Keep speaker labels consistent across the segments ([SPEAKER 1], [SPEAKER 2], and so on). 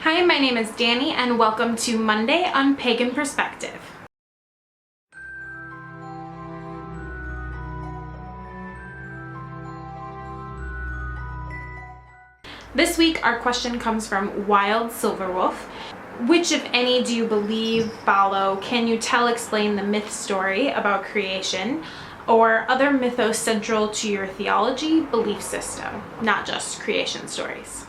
[SPEAKER 1] Hi, my name is Danny and welcome to Monday on Pagan Perspective. This week our question comes from Wyld Silverwolf. Which, if any, do you believe, follow, can you tell, explain the myth story about creation or other mythos central to your theology belief system, not just creation stories?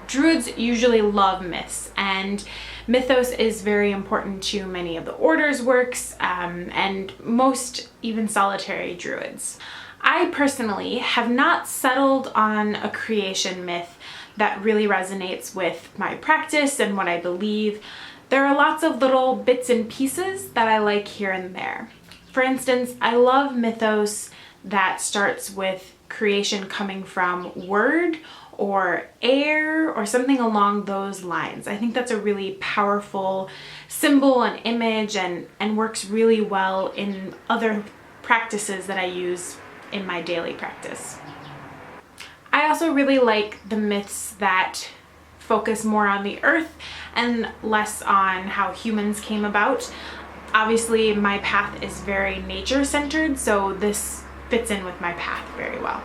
[SPEAKER 1] Druids usually love myths, and mythos is very important to many of the order's works and most even solitary druids. I personally have not settled on a creation myth that really resonates with my practice and what I believe. There are lots of little bits and pieces that I like here and there. For instance, I love mythos that starts with creation coming from word or air or something along those lines. I think that's a really powerful symbol and image and works really well in other practices that I use in my daily practice. I also really like the myths that focus more on the earth and less on how humans came about. Obviously, my path is very nature-centered, so this fits in with my path very well.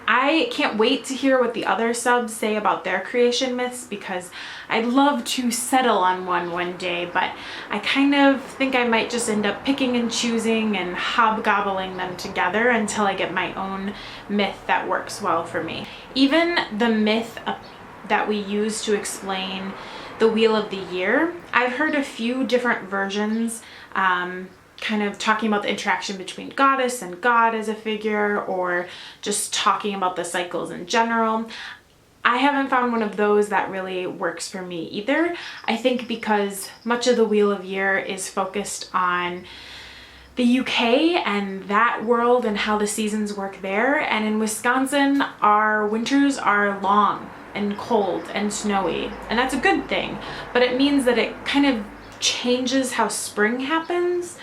[SPEAKER 1] I can't wait to hear what the other subs say about their creation myths because I'd love to settle on one day, but I kind of think I might just end up picking and choosing and hobgobbling them together until I get my own myth that works well for me. Even the myth that we use to explain the Wheel of the Year, I've heard a few different versions kind of talking about the interaction between goddess and god as a figure, or just talking about the cycles in general. I haven't found one of those that really works for me either. I think because much of the Wheel of Year is focused on the UK and that world and how the seasons work there, and in Wisconsin our winters are long and cold and snowy, and that's a good thing, but it means that it kind of changes how spring happens.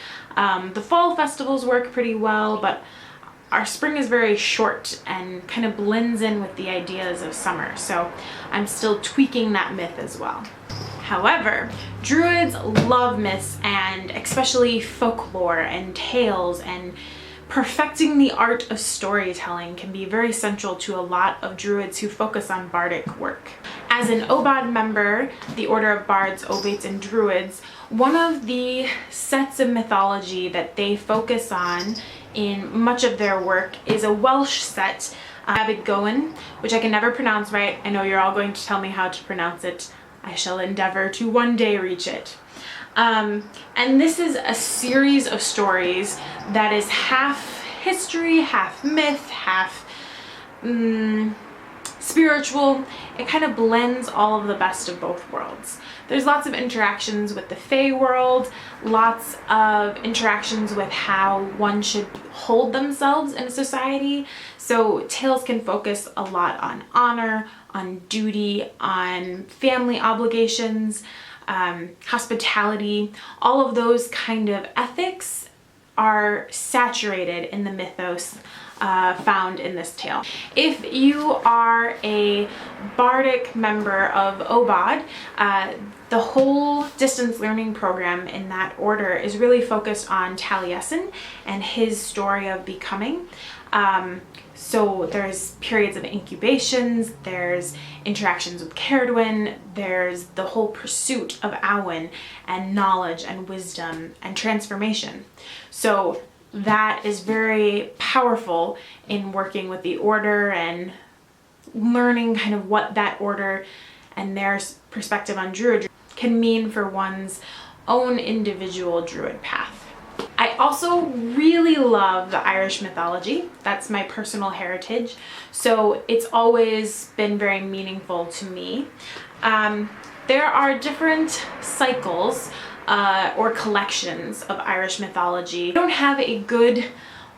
[SPEAKER 1] The fall festivals work pretty well, but our spring is very short and kind of blends in with the ideas of summer, so I'm still tweaking that myth as well. However, Druids love myths, and especially folklore and tales, and perfecting the art of storytelling can be very central to a lot of Druids who focus on bardic work. As an OBOD member, the Order of Bards, Obates, and Druids, one of the sets of mythology that they focus on in much of their work is a Welsh set, Gowan, which I can never pronounce right. I know you're all going to tell me how to pronounce it. I shall endeavor to one day reach it. And this is a series of stories that is half history, half myth, half spiritual. It kind of blends all of the best of both worlds. There's lots of interactions with the Fae world, lots of interactions with how one should hold themselves in a society. So tales can focus a lot on honor, on duty, on family obligations, hospitality. All of those kind of ethics are saturated in the mythos found in this tale. If you are a bardic member of OBOD, the whole distance learning program in that order is really focused on Taliesin and his story of becoming. So there's periods of incubations, there's interactions with Caradwyn, there's the whole pursuit of Awen and knowledge and wisdom and transformation. So that is very powerful in working with the order and learning kind of what that order and their perspective on Druidry can mean for one's own individual Druid path. I also really love the Irish mythology. That's my personal heritage, so it's always been very meaningful to me. There are different cycles or collections of Irish mythology. I don't have a good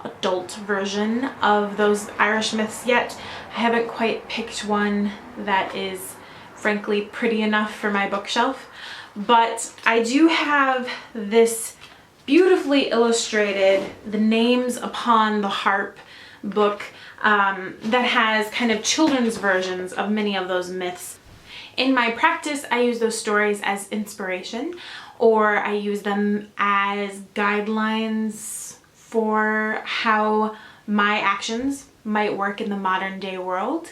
[SPEAKER 1] adult version of those Irish myths yet. I haven't quite picked one that is frankly pretty enough for my bookshelf, but I do have this beautifully illustrated The Names Upon the Harp book that has kind of children's versions of many of those myths. In my practice, I use those stories as inspiration, or I use them as guidelines for how my actions might work in the modern day world.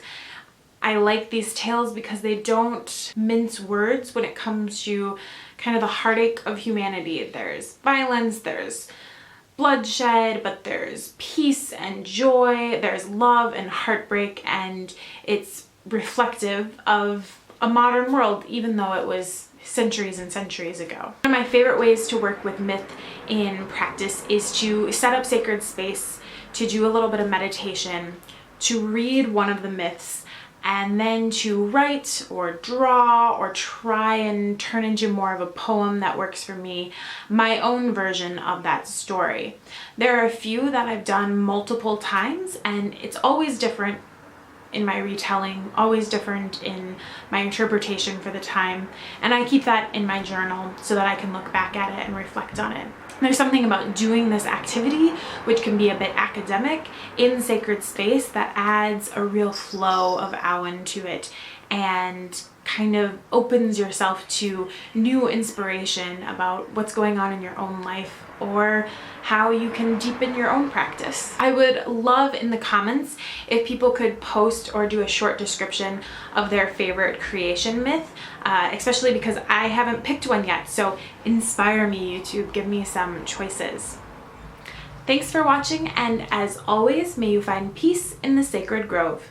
[SPEAKER 1] I like these tales because they don't mince words when it comes to kind of the heartache of humanity. There's violence, there's bloodshed, but there's peace and joy, there's love and heartbreak, and it's reflective of a modern world, even though it was centuries and centuries ago. One of my favorite ways to work with myth in practice is to set up sacred space, to do a little bit of meditation, to read one of the myths, and then to write or draw or try and turn into more of a poem that works for me, my own version of that story. There are a few that I've done multiple times, and it's always different in my retelling, always different in my interpretation for the time, and I keep that in my journal so that I can look back at it and reflect on it. There's something about doing this activity, which can be a bit academic, in sacred space that adds a real flow of awen to it and kind of opens yourself to new inspiration about what's going on in your own life or how you can deepen your own practice. I would love in the comments if people could post or do a short description of their favorite creation myth, especially because I haven't picked one yet, so inspire me, YouTube, give me some choices. Thanks for watching, and as always, may you find peace in the sacred grove.